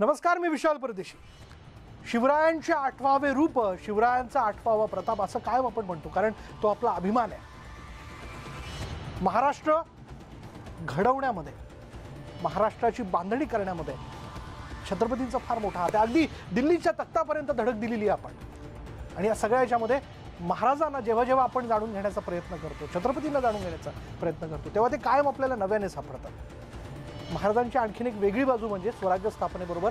नमस्कार, मी विशाल परदेशी. शिवरायांचे 8वे रूप, शिवरायांचा 8वा प्रताप असं काय आपण म्हणतो, कारण तो आपला अभिमान आहे. महाराष्ट्र घडवण्यामध्ये, महाराष्ट्राची बांधणी करण्यामध्ये छत्रपतींचा फार मोठा हात आहे. अगदी दिल्लीच्या तख्तापर्यंत धडक दिलेली आहे आपण. आणि या सगळ्या याच्यामध्ये महाराजांना जेव्हा जेव्हा आपण जाणून घेण्याचा प्रयत्न करतो, छत्रपतींना जाणून घेण्याचा प्रयत्न करतो, तेव्हा ते कायम आपल्याला नव्याने सापडतात. महाराजांची आणखीन एक वेगळी बाजू म्हणजे स्वराज्य स्थापनेबरोबर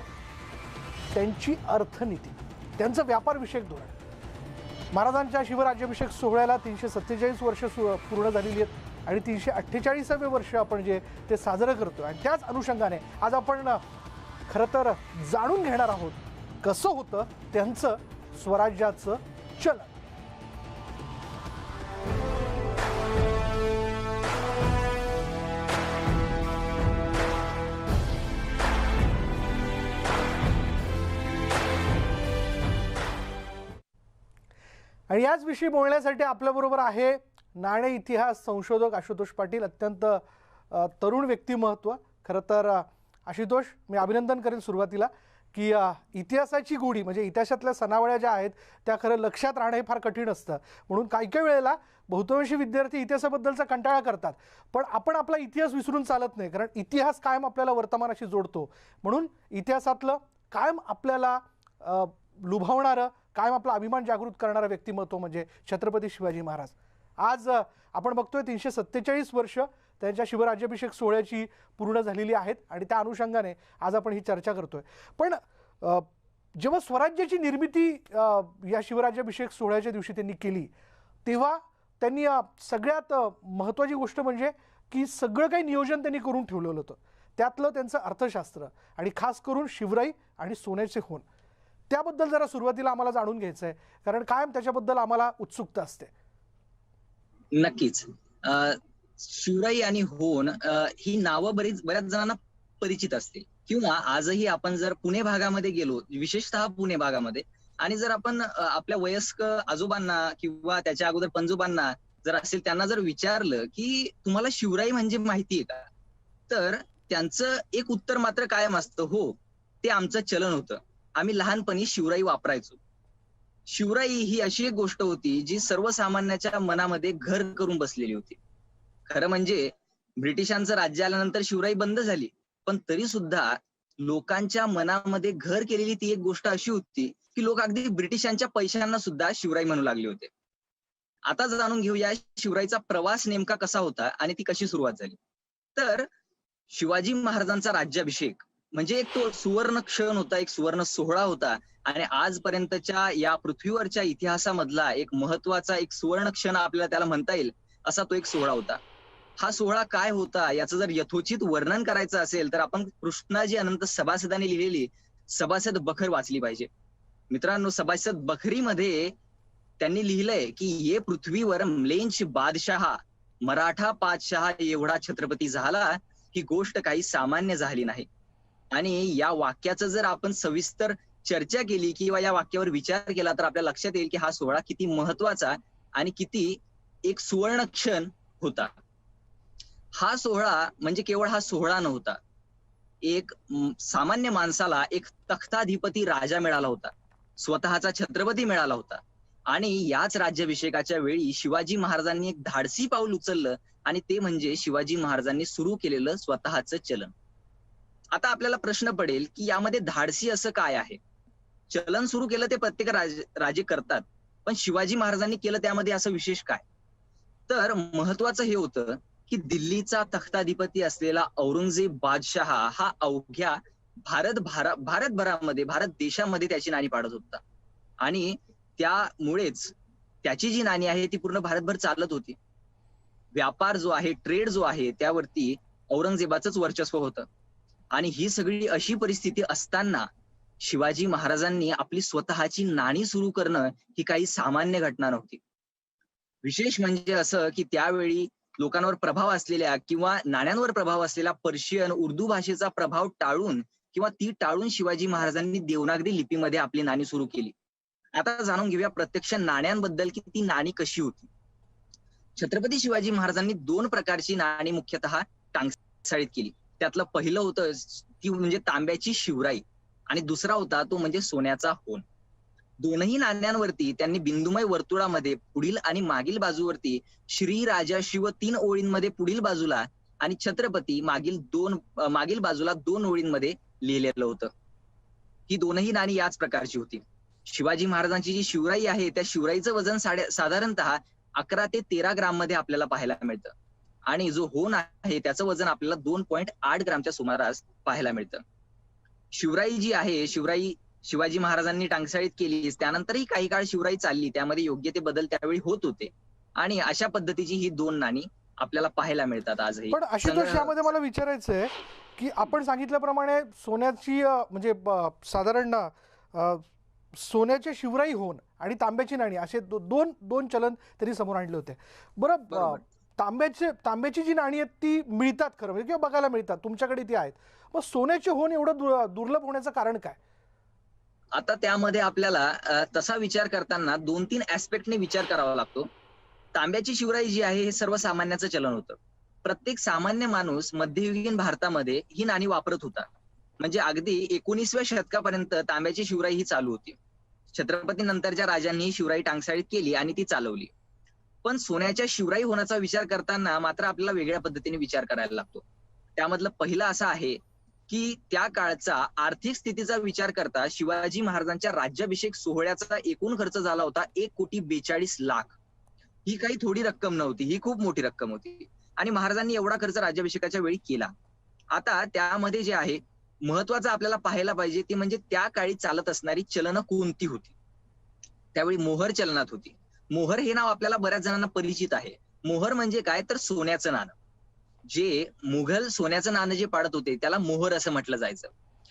त्यांची अर्थनीती, त्यांचं व्यापारविषयक धोरण. महाराजांच्या शिवराज्याभिषेक सोहळ्याला 347 वर्ष पूर्ण झालेली आहेत आणि 348वे वर्ष आपण जे ते साजरं करतो. आणि त्याच अनुषंगाने आज आपण खरं तर जाणून घेणार आहोत कसं होतं त्यांचं स्वराज्याचं चलन. आणि याच विषयी बोलण्यासाठी आपल्याबरोबर आहे नाणे इतिहास संशोधक आशुतोष पाटील. अत्यंत तरुण व्यक्तिमत्व. खरं तर आशुतोष, मी अभिनंदन करेन सुरुवातीला की इतिहासाची गोडी म्हणजे इतिहासातल्या सनावळ्या ज्या आहेत त्या खरं लक्षात राहणं हे फार कठीण असतं. म्हणून काही काही वेळेला बहुतांशी विद्यार्थी इतिहासाबद्दलचा कंटाळा करतात, पण आपण आपला इतिहास विसरून चालत नाही, कारण इतिहास कायम आपल्याला वर्तमानाशी जोडतो. म्हणून इतिहासातलं कायम आपल्याला लुभावणारं, कायम आपला अभिमान जागृत करणारं व्यक्तिमत्व म्हणजे छत्रपती शिवाजी महाराज. आज आपण बघतोय 347 वर्ष त्यांच्या शिवराज्याभिषेक सोहळ्याची पूर्ण झालेली आहेत आणि त्या अनुषंगाने आज आपण ही चर्चा करतोय. पण जेव्हा स्वराज्याची निर्मिती या शिवराज्याभिषेक सोहळ्याच्या दिवशी त्यांनी केली, तेव्हा त्यांनी सगळ्यात महत्त्वाची गोष्ट म्हणजे की सगळं काही नियोजन त्यांनी करून ठेवलेलं होतं. त्यातलं त्यांचं अर्थशास्त्र आणि खास करून शिवराई आणि सोन्याचे होन, त्याबद्दल जरा सुरुवातीला आम्हाला जाणून घ्यायचं आहे, कारण कायम त्याच्याबद्दल आम्हाला उत्सुकता असते. नक्कीच. शिवराई आणि होन ही नावं बऱ्याच जणांना परिचित असतील, किंवा आजही आपण जर पुणे भागामध्ये गेलो, विशेषतः पुणे भागामध्ये, आणि जर आपण आपल्या वयस्क आजोबांना किंवा त्याच्या अगोदर पणजोबांना जर असेल त्यांना जर विचारलं की तुम्हाला शिवराई म्हणजे माहितीये का, तर त्यांचं एक उत्तर मात्र कायम असतं, हो, ते आमचं चलन होतं, आम्ही लहानपणी शिवराई वापरायचो. शिवराई ही अशी एक गोष्ट होती जी सर्वसामान्याच्या मनामध्ये घर करून बसलेली होती. खरं म्हणजे ब्रिटिशांचं राज्य आल्यानंतर शिवराई बंद झाली, पण तरी सुद्धा लोकांच्या मनामध्ये घर केलेली ती एक गोष्ट अशी होती की लोक अगदी ब्रिटिशांच्या पैशांना सुद्धा शिवराई म्हणू लागले होते. आता जाणून घेऊया शिवराईचा प्रवास नेमका कसा होता आणि ती कशी सुरुवात झाली. तर शिवाजी महाराजांचा राज्याभिषेक म्हणजे एक तो सुवर्ण क्षण होता, एक सुवर्ण सोहळा होता, आणि आजपर्यंतच्या या पृथ्वीवरच्या इतिहासामधला एक महत्वाचा एक सुवर्ण क्षण आपल्याला त्याला म्हणता येईल असा तो एक सोहळा होता. हा सोहळा काय होता याचं जर यथोचित वर्णन करायचं असेल तर आपण कृष्णाजी अनंत सभासदांनी लिहिलेली सभासद बखर वाचली पाहिजे. मित्रांनो, सभासद बखरीमध्ये त्यांनी लिहिलंय की ये पृथ्वीवर म्लेंच बादशहा मराठा पातशहा एवढा छत्रपती झाला, ही गोष्ट काही सामान्य झाली नाही. आणि या वाक्याचं जर आपण सविस्तर चर्चा केली किंवा या वाक्यावर विचार केला तर आपल्या लक्षात येईल की हा सोहळा किती महत्वाचा आणि किती एक सुवर्ण क्षण होता. हा सोहळा म्हणजे केवळ हा सोहळा नव्हता, एक सामान्य माणसाला एक तख्ताधिपती राजा मिळाला होता, स्वतःचा छत्रपती मिळाला होता. आणि याच राज्याभिषेकाच्या वेळी शिवाजी महाराजांनी एक धाडसी पाऊल उचललं, आणि ते म्हणजे शिवाजी महाराजांनी सुरू केलेलं स्वतःचं चलन. आता आपल्याला प्रश्न पडेल की यामध्ये धाडसी असं काय आहे. चलन सुरू केलं ते प्रत्येक राजे करतात, पण शिवाजी महाराजांनी केलं त्यामध्ये असं विशेष काय. तर महत्वाचं हे होतं की दिल्लीचा तख्ताधिपती असलेला औरंगजेब बादशहा हा अवघ्या भारतभरामध्ये, भारत देशामध्ये त्याची नाणी पाडत होता, आणि त्यामुळेच त्याची जी नाणी आहे ती पूर्ण भारतभर चालत होती. व्यापार जो आहे, ट्रेड जो आहे, त्यावरती औरंगजेबाचंच वर्चस्व होतं. आणि ही सगळी अशी परिस्थिती असताना शिवाजी महाराजांनी आपली स्वतःची नाणी सुरू करणं ही काही सामान्य घटना नव्हती. विशेष म्हणजे असं की त्यावेळी लोकांवर प्रभाव असलेल्या किंवा नाण्यांवर प्रभाव असलेला पर्शियन, उर्दू भाषेचा प्रभाव टाळून किंवा ती टाळून शिवाजी महाराजांनी देवनागरी लिपीमध्ये आपली नाणी सुरू केली. आता जाणून घेऊया प्रत्यक्ष नाण्यांबद्दल की ती नाणी कशी होती. छत्रपती शिवाजी महाराजांनी 2 प्रकारची नाणी मुख्यतः टांगसाळीत केली. त्यातलं पहिलं होतं ती म्हणजे तांब्याची शिवराई, आणि दुसरा होता तो म्हणजे सोन्याचा होन. दोनही नाण्यांवरती त्यांनी बिंदुमय वर्तुळामध्ये पुढील आणि मागील बाजूवरती श्री राजा शिव 3 ओळींमध्ये पुढील बाजूला आणि छत्रपती मागील बाजूला 2 ओळींमध्ये लिहिलेलं होतं. ही दोनही नाणी याच प्रकारची होती. शिवाजी महाराजांची जी शिवराई आहे त्या शिवराईचं वजन साधारणतः 11 ते 13 ग्राम मध्ये आपल्याला पाहायला मिळतं. आणि जो होन आहे त्याचं वजन आपल्याला 2.8 ग्रामच्या सुमारास पाहायला मिळतं. शिवराई जी आहे, शिवराई शिवाजी महाराजांनी टांगसाळीत केली, त्यानंतरही काही काळ शिवराई चालली, त्यामध्ये योग्य ते बदल त्यावेळी होत होते. आणि अशा पद्धतीची ही 2 नाणी आपल्याला पाहायला मिळतात आजही. पण आशुतोष, यामध्ये मला विचारायचं आहे की आपण सांगितल्याप्रमाणे सोन्याची म्हणजे साधारण सोन्याचे शिवराई होन आणि तांब्याची नाणी असे दोन चलन त्यांनी समोर आणले होते. बरं, तांब्याची जी नाणी आहेत ती मिळतात खरं म्हणजे किंवा बघायला मिळतात, तुमच्याकडे ती आहेत. मग सोन्याचे होन एवढं दुर्लभ होण्याचं कारण काय? आता त्यामध्ये आपल्याला तसा विचार करताना 2-3 ऍस्पेक्टने विचार करावा लागतो. तांब्याची शिवराई जी आहे हे सर्वसामान्याचं चलन होतं. प्रत्येक सामान्य माणूस मध्ययुगीन भारतामध्ये ही नाणी वापरत होता. म्हणजे अगदी 19व्या शतकापर्यंत तांब्याची शिवराई ही चालू होती. छत्रपती नंतरच्या राजांनी शिवराई टांगसाळीत केली आणि ती चालवली. पण सोन्याच्या शिवराई होण्याचा विचार करताना मात्र आपल्याला वेगळ्या पद्धतीने विचार करायला लागतो. त्यामधलं पहिलं असं आहे की त्या काळचा आर्थिक स्थितीचा विचार करता शिवाजी महाराजांच्या राज्याभिषेक सोहळ्याचा एकूण खर्च झाला होता 1,42,00,000. ही काही थोडी रक्कम नव्हती, ही खूप मोठी रक्कम होती. आणि महाराजांनी एवढा खर्च राज्याभिषेकाच्या वेळी केला. आता त्यामध्ये जे आहे महत्वाचं आपल्याला पाहायला पाहिजे ते म्हणजे त्या काळी चालत असणारी चलनं कोणती होती. त्यावेळी मोहर चलनात होती. मोहर हे नाव आपल्याला बऱ्याच जणांना परिचित आहे. मोहर म्हणजे काय तर सोन्याचं नाणं. जे मुघल सोन्याचं नाणं जे पाडत होते त्याला मोहर असं म्हटलं जायचं.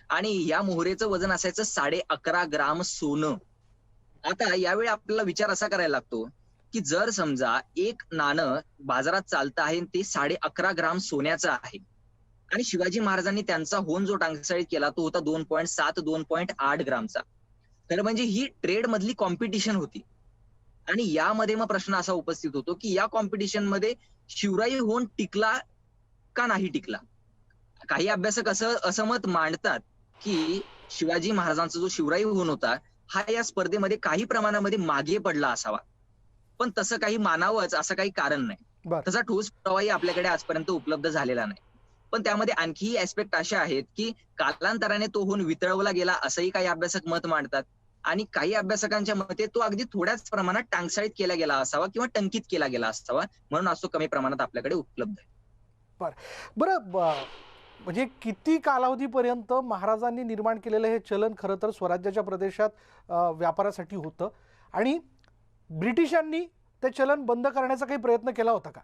आणि या मोहरेचं वजन असायचं 11.5 ग्राम सोनं. आता यावेळी आपल्याला विचार असा करायला लागतो की जर समजा एक नाणं बाजारात चालतं आहे ते 11.5 ग्राम सोन्याचं आहे आणि शिवाजी महाराजांनी त्यांचा होन जो टांगसाळीत केला तो होता 2.7-2.8 ग्रामचा. तर म्हणजे ही ट्रेड मधली कॉम्पिटिशन होती. आणि यामध्ये मग प्रश्न असा उपस्थित होतो की या कॉम्पिटिशन मध्ये शिवराई होन टिकला का नाही टिकला. काही अभ्यासक असं मत मांडतात की शिवाजी महाराजांचा जो शिवराई होन होता हा या स्पर्धेमध्ये काही प्रमाणामध्ये मागे पडला असावा. पण तसं काही मानावंच असं काही कारण नाही. तसा ठोस पुरावाही आपल्याकडे आजपर्यंत उपलब्ध झालेला नाही. पण त्यामध्ये आणखीही ऍस्पेक्ट असे आहेत की कालांतराने तो होन वितळवला गेला असंही काही अभ्यासक मत मांडतात. आणि काही अभ्यासकांच्या मते तो अगदी थोड्याच प्रमाणात टांगसाळीत केला गेला असावा किंवा टंकित केला गेला असावा, म्हणून आज तो कमी प्रमाणात आपल्याकडे उपलब्ध आहे. बरं, म्हणजे किती कालावधीपर्यंत महाराजांनी निर्माण केलेलं हे चलन खरं तर स्वराज्याच्या प्रदेशात व्यापारासाठी होतं आणि ब्रिटिशांनी ते चलन बंद करण्याचा काही प्रयत्न केला होता का?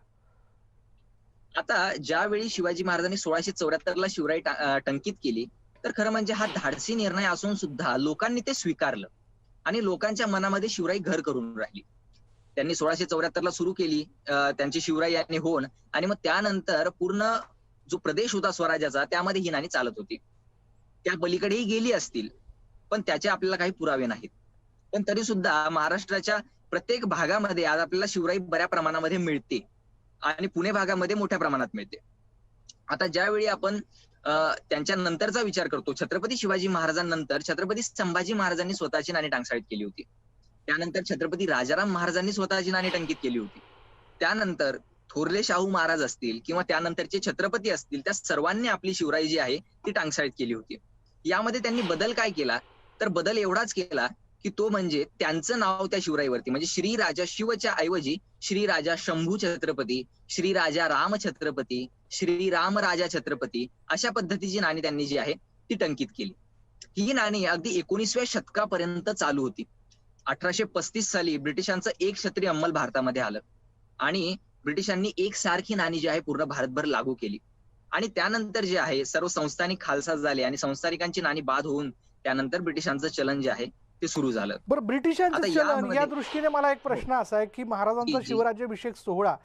आता ज्यावेळी शिवाजी महाराजांनी 1674ला शिवराई टंकित केली तर खरं म्हणजे हा धाडसी निर्णय असून सुद्धा लोकांनी ते स्वीकारलं आणि लोकांच्या मनामध्ये शिवराई घर करून राहिली. त्यांनी 1674ला सुरू केली त्यांची शिवराई आणि होन. आणि मग त्यानंतर पूर्ण जो प्रदेश होता स्वराज्याचा त्यामध्ये ही नाणी चालत होती. त्या पलीकडेही गेली असतील पण त्याचे आपल्याला काही पुरावे नाहीत. पण तरी सुद्धा महाराष्ट्राच्या प्रत्येक भागामध्ये आज आपल्याला शिवराई बऱ्या प्रमाणामध्ये मिळते आणि पुणे भागामध्ये मोठ्या प्रमाणात मिळते. आता ज्यावेळी आपण त्यांच्या नंतरचा विचार करतो, छत्रपती शिवाजी महाराजांनंतर छत्रपती संभाजी महाराजांनी स्वतःची नाणी टांगसाळीत केली होती. त्यानंतर छत्रपती राजाराम महाराजांनी स्वतःची नाणी टंकित केली होती. त्यानंतर थोरले शाहू महाराज असतील किंवा त्यानंतरचे छत्रपती असतील त्या सर्वांनी आपली शिवराई जी आहे ती टांगसाळीत केली होती. यामध्ये त्यांनी बदल काय केला तर बदल एवढाच केला की तो म्हणजे त्यांचं नाव त्या शिवराईवरती म्हणजे श्री राजा शिवच्या ऐवजी श्री राजा शंभू छत्रपती, श्री राजा राम छत्रपती, श्री राम राजा छत्रपती अशा पद्धतीची नाणी त्यांनी जी आहे ती टंकित केली. ही नाणी अगदी 19व्या शतकापर्यंत चालू होती. 1835 साली ब्रिटिशांचं एक क्षत्रिय अंमल भारतामध्ये आलं आणि ब्रिटिशांनी एकसारखी नाणी जी आहे पूर्ण भारतभर लागू केली. आणि त्यानंतर जे आहे सर्व संस्थानिक खालसा झाले आणि संस्थानिकांची नाणी बाद होऊन त्यानंतर ब्रिटिशांचं चलन जे आहे ते सुरू झालं. बरं, ब्रिटिशांचं चलन या दृष्टीने मला एक प्रश्न असा आहे की महाराजांचा शिवराज्याभिषेक सोहळा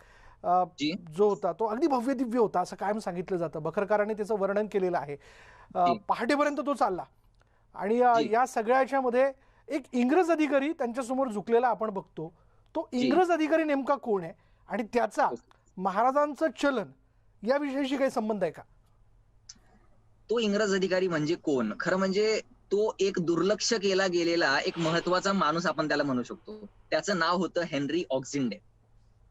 जो होता तो अगदी भव्य दिव्य होता असं कायम सांगितलं जातं. बखरकारांनी त्याचं वर्णन केलेलं आहे. पहाटेपर्यंत तो चालला आणि या सगळ्याच्या मध्ये एक इंग्रज अधिकारी त्यांच्यासमोर झुकलेला आपण बघतो. तो इंग्रज अधिकारी नेमका कोण आहे आणि त्याचा महाराजांचं चलन याविषयीशी काही संबंध आहे का? तो इंग्रज अधिकारी म्हणजे कोण? खरं म्हणजे तो एक दुर्लक्ष केला गेलेला एक महत्वाचा माणूस आपण त्याला म्हणू शकतो. त्याचं नाव होतं हेनरी ऑक्झिंडन.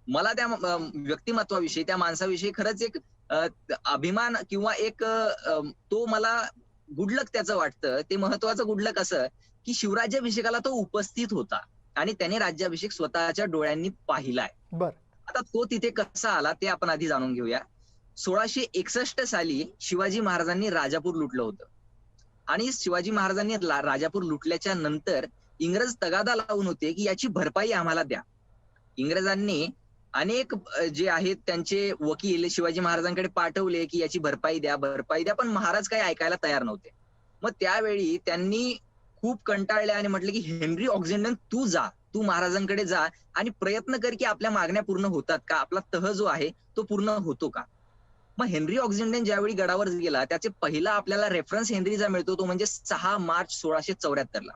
मला त्या व्यक्तिमत्वाविषयी, त्या माणसाविषयी खरंच एक अभिमान किंवा एक तो मला गुडलक त्याचं वाटतं. ते महत्वाचं गुडलक असं की शिवराज्याभिषेकाला तो उपस्थित होता आणि त्याने राज्याभिषेक स्वतःच्या डोळ्यांनी पाहिलाय. बर. आता तो तिथे कसा आला ते आपण आधी जाणून घेऊया. 1661 साली शिवाजी महाराजांनी राजापूर लुटलं होतं आणि शिवाजी महाराजांनी राजापूर लुटल्याच्या नंतर इंग्रज तगादा लावून होते की याची भरपाई आम्हाला द्या. इंग्रजांनी अनेक जे आहेत त्यांचे वकील शिवाजी महाराजांकडे पाठवले की याची भरपाई द्या, पण महाराज काही ऐकायला तयार नव्हते. मग त्यावेळी त्यांनी खूप कंटाळले आणि म्हटले की हेनरी ऑक्झिंडन तू महाराजांकडे जा आणि प्रयत्न कर की आपल्या मागण्या पूर्ण होतात का, आपला तह जो आहे तो पूर्ण होतो का. मग हेनरी ऑक्झिंडन ज्यावेळी गडावर गेला त्याचे पहिला आपल्याला रेफरन्स हेनरीचा मिळतो तो म्हणजे 6 मार्च 1674 ला.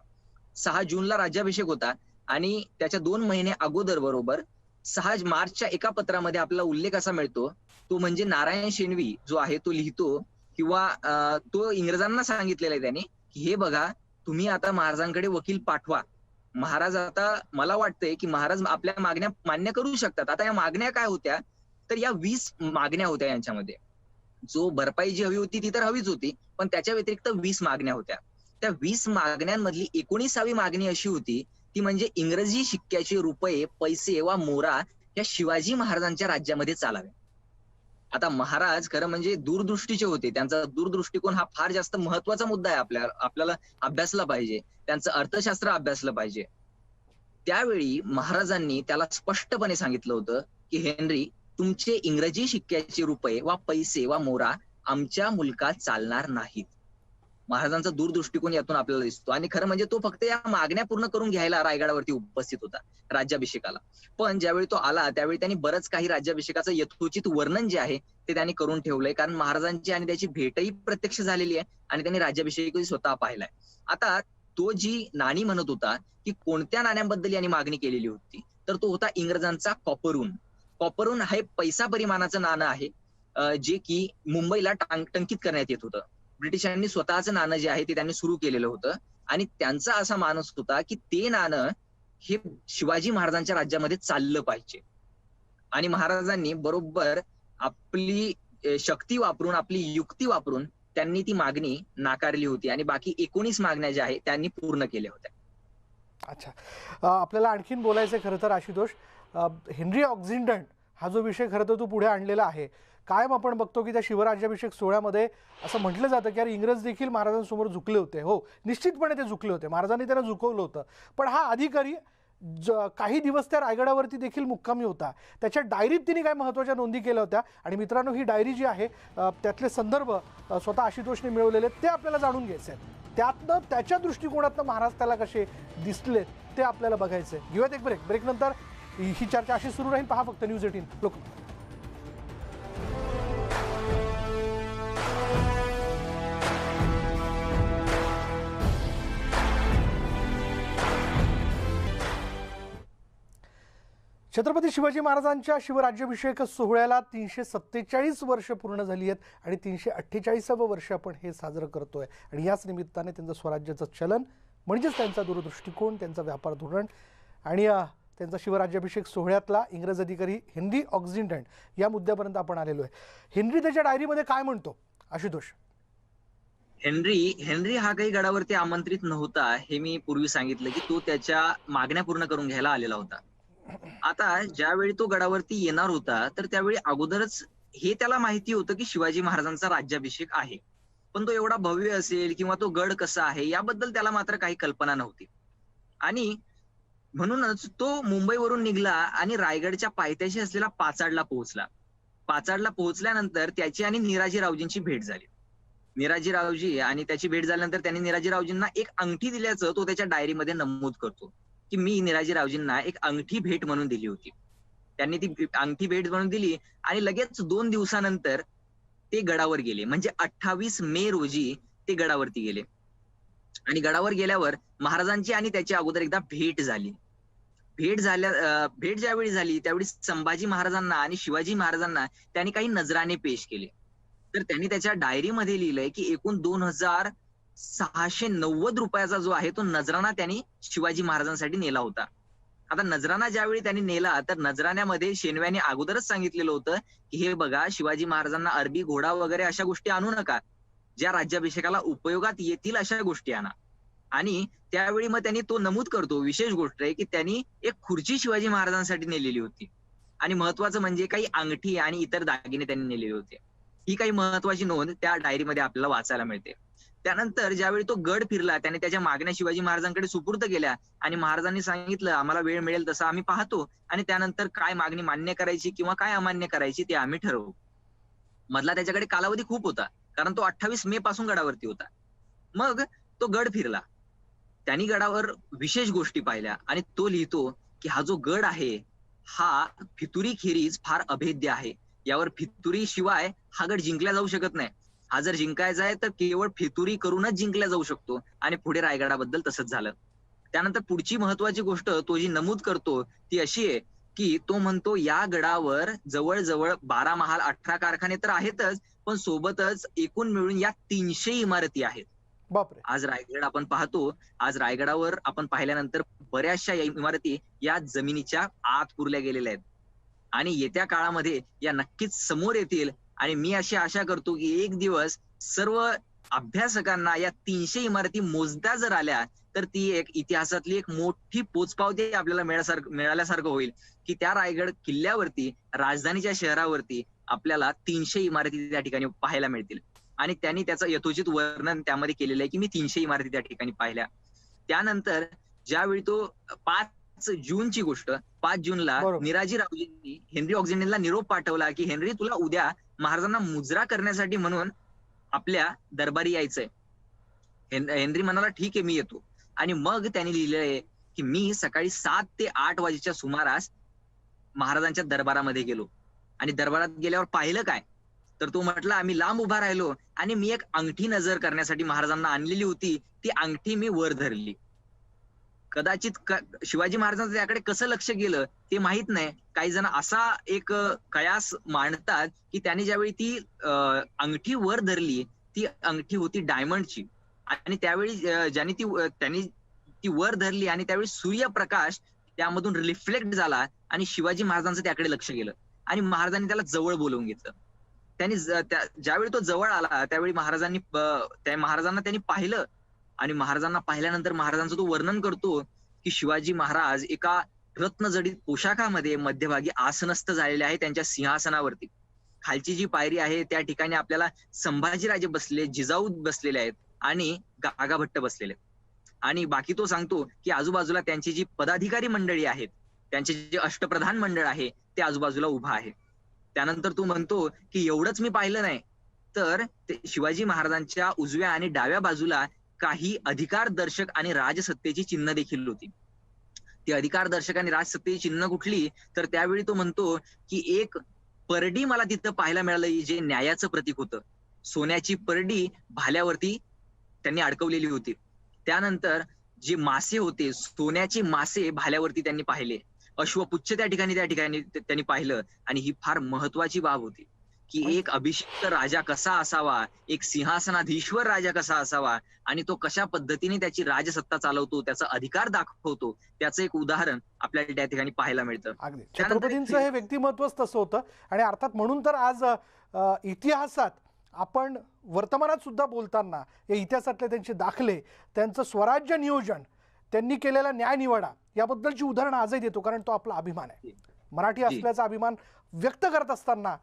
6 जूनला राज्याभिषेक होता आणि त्याच्या 2 महिने अगोदर बरोबर 6 मार्चच्या एका पत्रामध्ये आपल्याला उल्लेख असा मिळतो, तो म्हणजे नारायण शेणवी जो आहे तो लिहितो किंवा तो इंग्रजांना सांगितलेला आहे त्याने की हे बघा तुम्ही आता महाराजांकडे वकील पाठवा. महाराज आता मला वाटतंय की महाराज आपल्या मागण्या मान्य करू शकतात. आता या मागण्या काय होत्या तर या 20 मागण्या होत्या यांच्यामध्ये. जो भरपाई जी हवी होती ती तर हवीच होती, पण त्याच्या व्यतिरिक्त 20 मागण्या होत्या. त्या 20 मागण्यांमधली 19वी मागणी अशी होती ती म्हणजे इंग्रजी शिक्क्याचे रुपये, पैसे वा मोरा या शिवाजी महाराजांच्या राज्यामध्ये चालावे. आता महाराज खरं म्हणजे दूरदृष्टीचे होते. त्यांचा दूरदृष्टिकोन हा फार जास्त महत्वाचा मुद्दा आहे. आपल्याला अभ्यासला पाहिजे. त्यांचं अर्थशास्त्र अभ्यासलं पाहिजे. त्यावेळी महाराजांनी त्याला स्पष्टपणे सांगितलं होतं की हेनरी तुमचे इंग्रजी शिक्क्याचे रुपये वा पैसे वा मोरा आमच्या मुलकात चालणार नाहीत. महाराजांचा दूरदृष्टिकोन यातून आपल्याला दिसतो आणि खरं म्हणजे तो फक्त या मागण्या पूर्ण करून घ्यायला रायगडावरती उपस्थित होता राज्याभिषेकाला. पण ज्यावेळी तो आला त्यावेळी त्यांनी बरंच काही राज्याभिषेकाचं यथोचित वर्णन जे आहे ते त्यांनी करून ठेवलंय, कारण महाराजांची आणि त्याची भेटही प्रत्यक्ष झालेली आहे आणि त्यांनी राज्याभिषेकही स्वतः पाहिलाय. आता तो जी नाणी म्हणत होता की कोणत्या नाण्यांबद्दल यांनी मागणी केलेली होती तर तो होता इंग्रजांचा कॉपरून. कॉपरून हे पैसा परिमाणाचं नाणं आहे जे की मुंबईला टंकित करण्यात येत होतं. ब्रिटिशांनी स्वतःचं नाणं जे आहे ते त्यांनी सुरू केलेलं होतं आणि त्यांचा असा मानस होता की ते नाणं हे शिवाजी महाराजांच्या राज्यामध्ये चाललं पाहिजे. आणि महाराजांनी बरोबर आपली शक्ती वापरून, आपली युक्ती वापरून त्यांनी ती मागणी नाकारली होती आणि बाकी 19 मागण्या ज्या आहेत त्यांनी पूर्ण केल्या होत्या. अच्छा, आपल्याला आणखीन बोलायचं खरं तर आशुतोष, हेनरी ऑक्झिंडन हा जो विषय खरं तर तू पुढे आणलेला आहे. कायम आपण बघतो की त्या शिवराज्याभिषेक सोहळ्यामध्ये असं म्हटलं जातं की अरे इंग्रज देखील महाराजांसमोर झुकले होते. हो, निश्चितपणे ते झुकले होते, महाराजांनी त्यांना झुकवलं होतं. पण हा अधिकारी काही दिवस त्या रायगडावरती देखील मुक्कामी होता. त्याच्या डायरीत तिने काही महत्त्वाच्या नोंदी केल्या होत्या आणि मित्रांनो ही डायरी जी आहे त्यातले संदर्भ स्वतः आशुतोषने मिळवलेले ते आपल्याला जाणून घ्यायचे आहेत. त्यातनं त्याच्या दृष्टिकोनातनं महाराज त्याला कसे दिसले ते आपल्याला बघायचे. घेऊयात एक ब्रेक नंतर ही चर्चा अशी सुरू राहील. पहा फक्त न्यूज 18 लोकमत. छत्रपती शिवाजी महाराजांच्या शिवराज्याभिषेक सोहळ्याला 347 वर्ष पूर्ण झाली आहेत आणि 348वं वर्ष आपण हे साजरं करतोय. आणि याच निमित्ताने त्यांचं स्वराज्याचं चलन म्हणजेच त्यांचा दूरदृष्टिकोन, त्यांचा व्यापार धोरण आणि त्यांचा शिवराज्याभिषेक सोहळ्यातला इंग्रज अधिकारी हेनरी ऑक्झिंडन या मुद्द्यापर्यंत आपण आलेलो आहे. हेनरी त्याच्या डायरीमध्ये काय म्हणतो आशुतोष? हेनरी हा काही गडावरती आमंत्रित नव्हता हे मी पूर्वी सांगितलं की तो त्याच्या मागण्या पूर्ण करून घ्यायला आलेला होता. आता ज्यावेळी तो गडावरती येणार होता तर त्यावेळी अगोदरच हे त्याला माहिती होतं की शिवाजी महाराजांचा राज्याभिषेक आहे, पण तो एवढा भव्य असेल किंवा तो गड कसा आहे याबद्दल त्याला मात्र काही कल्पना नव्हती. आणि म्हणूनच तो मुंबईवरून निघाला आणि रायगडच्या पायथ्याशी असलेला पाचाडला पोहोचला. पाचाडला पोहोचल्यानंतर त्याची आणि निराजीरावजींची भेट झाली. निराजीरावजी आणि त्याची भेट झाल्यानंतर त्यांनी निराजीरावजींना एक अंगठी दिल्याचं तो त्याच्या डायरीमध्ये नमूद करतो की मी निराजीरावजींना एक अंगठी भेट म्हणून दिली होती. त्यांनी ती अंगठी भेट म्हणून दिली आणि लगेच 2 दिवसानंतर ते गडावर गेले. म्हणजे 28 मे रोजी ते गडावरती गेले आणि गडावर गेल्यावर महाराजांची आणि त्याची अगोदर एकदा भेट झाली. भेट ज्यावेळी झाली त्यावेळी संभाजी महाराजांना आणि शिवाजी महाराजांना त्यांनी काही नजराणे पेश केले. तर त्यांनी त्याच्या डायरीमध्ये लिहिलंय की एकूण 2000 ₹690 जो आहे तो नजराणा त्यांनी शिवाजी महाराजांसाठी नेला होता. आता नजराणा ज्यावेळी त्यांनी नेला तर नजराण्यामध्ये शेनव्याने अगोदरच सांगितलेलं होतं की हे बघा, शिवाजी महाराजांना अरबी घोडा वगैरे अशा गोष्टी आणू नका, ज्या राज्याभिषेकाला उपयोगात येतील अशा गोष्टी आणा. आणि त्यावेळी मग त्यांनी तो नमूद करतो, विशेष गोष्ट आहे की त्यांनी एक खुर्ची शिवाजी महाराजांसाठी नेलेली होती आणि महत्वाचं म्हणजे काही अंगठी आणि इतर दागिने त्यांनी नेलेले होते. ही काही महत्वाची नोंद त्या डायरीमध्ये आपल्याला वाचायला मिळते. त्यानंतर ज्यावेळी तो गड फिरला त्याने त्याच्या मागण्या शिवाजी महाराजांकडे सुपूर्द केल्या आणि महाराजांनी सांगितलं आम्हाला वेळ मिळेल तसा आम्ही पाहतो आणि त्यानंतर काय मागणी मान्य करायची किंवा काय अमान्य करायची ते आम्ही ठरवू. मधला त्याच्याकडे कालावधी खूप होता, कारण तो 28 मे पासून गडावरती होता. मग तो गड फिरला, त्यांनी गडावर विशेष गोष्टी पाहिल्या आणि तो लिहितो की हा जो गड आहे हा फितुरी खेरीज फार अभेद्य आहे. यावर फितुरी शिवाय हा गड जिंकला जाऊ शकत नाही. हा जर जिंकायचा आहे तर केवळ फितुरी करूनच जिंकला जाऊ शकतो. आणि पुढे रायगडाबद्दल तसंच झालं. त्यानंतर पुढची महत्वाची गोष्ट तो जी नमूद करतो ती अशी आहे की तो म्हणतो या गडावर जवळजवळ 12 महाल 18 कारखाने तर आहेतच, पण सोबतच एकूण मिळून या 300 इमारती आहेत. बापरे. आज रायगड आपण पाहतो, आज रायगडावर आपण पाहिल्यानंतर बऱ्याचशा इमारती या जमिनीच्या आत पुरल्या गेलेल्या आहेत आणि येत्या काळामध्ये या नक्कीच समोर येतील. आणि मी अशी आशा करतो की एक दिवस सर्व अभ्यासकांना या 300 इमारती मोजता जर आल्या तर ती एक इतिहासातली एक मोठी पोचपावती आपल्याला मिळाल्यासारखं होईल की त्या रायगड किल्ल्यावरती, राजधानीच्या शहरावरती आपल्याला 300 इमारती त्या ठिकाणी पाहायला मिळतील. आणि त्यांनी त्याचं यथोचित वर्णन त्यामध्ये केलेलं आहे की मी 300 इमारती त्या ठिकाणी पाहिल्या. त्यानंतर ज्यावेळी तो 5 जूनची गोष्ट, 5 जूनला बरोबर. निराजी रावजींनी हेनरी ऑक्झिंडनला निरोप पाठवला की हेनरी तुला उद्या महाराजांना मुजरा करण्यासाठी म्हणून आपल्या दरबारी यायचंय. हेनरी म्हणाला ठीक आहे मी येतो. आणि मग त्यांनी लिहिलंय की मी सकाळी 7 ते 8 वाजेच्या सुमारास महाराजांच्या दरबारामध्ये गेलो आणि दरबारात गेल्यावर पाहिलं काय, तर तो म्हटला आम्ही लांब उभा राहिलो आणि मी एक अंगठी नजर करण्यासाठी महाराजांना आणलेली होती, ती अंगठी मी वर धरली. कदाचित शिवाजी महाराजांचं त्याकडे कसं लक्ष गेलं ते माहित नाही. काही जण असा एक कयास मांडतात की त्यांनी ज्यावेळी ती अंगठी वर धरली ती अंगठी होती डायमंडची आणि त्यावेळी त्यांनी ती वर धरली आणि त्यावेळी सूर्यप्रकाश त्यामधून रिफ्लेक्ट झाला आणि शिवाजी महाराजांचं त्याकडे लक्ष गेलं आणि महाराजांनी त्याला जवळ बोलवून घेतलं. त्यांनी ज्यावेळी तो जवळ आला त्यावेळी महाराजांना त्यांनी पाहिलं आणि महाराजांना पाहिल्यानंतर महाराजांचं तो वर्णन करतो की शिवाजी महाराज एका रत्नजडित पोशाखामध्ये मध्यभागी आसनस्थ झालेले आहे त्यांच्या सिंहासनावरती. खालची जी पायरी आहे त्या ठिकाणी आपल्याला संभाजीराजे बसले, जिजाऊ बसलेले आहेत आणि गागाभट्ट बसलेले आहेत. आणि बाकी तो सांगतो की आजूबाजूला त्यांची जी पदाधिकारी मंडळी आहेत, त्यांचे जे अष्टप्रधान मंडळ आहे ते आजूबाजूला उभा आहे. त्यानंतर तो म्हणतो की एवढंच मी पाहिलं नाही तर शिवाजी महाराजांच्या उजव्या आणि डाव्या बाजूला काही अधिकारदर्शक आणि राजसत्तेची चिन्ह देखील होती. ती अधिकारदर्शक आणि राजसत्तेची चिन्ह कुठली, तर त्यावेळी तो म्हणतो की एक परडी मला तिथं पाहायला मिळालं जे न्यायाचं प्रतीक होतं. सोन्याची परडी भाल्यावरती त्यांनी अडकवलेली होती. त्यानंतर जे मासे होते, सोन्याचे मासे भाल्यावरती त्यांनी पाहिले. अश्वपुच्छ त्या ठिकाणी त्यांनी पाहिलं. आणि ही फार महत्वाची बाब होती की एक अभिषिक्त राजा कसा असावा, एक सिंहासनाधीश्वर राजा कसा असावा आणि तो कशा पद्धतीने त्याची राजसत्ता चालवतो, त्याचा अधिकार दाखवतो, त्याचं एक उदाहरण आपल्याला त्या ठिकाणी पाहायला मिळतं. अगदी छत्रपतींचं हे व्यक्तिमत्वच तसं होतं. आणि अर्थात म्हणून तर आज इतिहासात आपण वर्तमानात सुद्धा बोलताना या इतिहासातले त्यांचे दाखले, त्यांचं स्वराज्य नियोजन, त्यांनी केलेला न्यायनिवाडा याबद्दलची उदाहरणं आजही देतो, कारण तो आपला अभिमान आहे. मराठी असल्याचा अभिमान व्यक्त करत असताना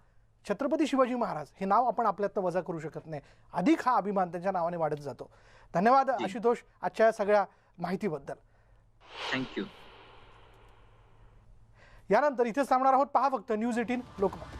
छत्रपती शिवाजी महाराज हे नाव आपण आपल्यातनं वजा करू शकत नाही. अधिक हा अभिमान त्यांच्या नावाने वाढत जातो. धन्यवाद आशुतोष आजच्या सगळ्या माहितीबद्दल. थँक्यू. यानंतर इथेच थांबणार आहोत. पहा फक्त न्यूज 18 लोकमत.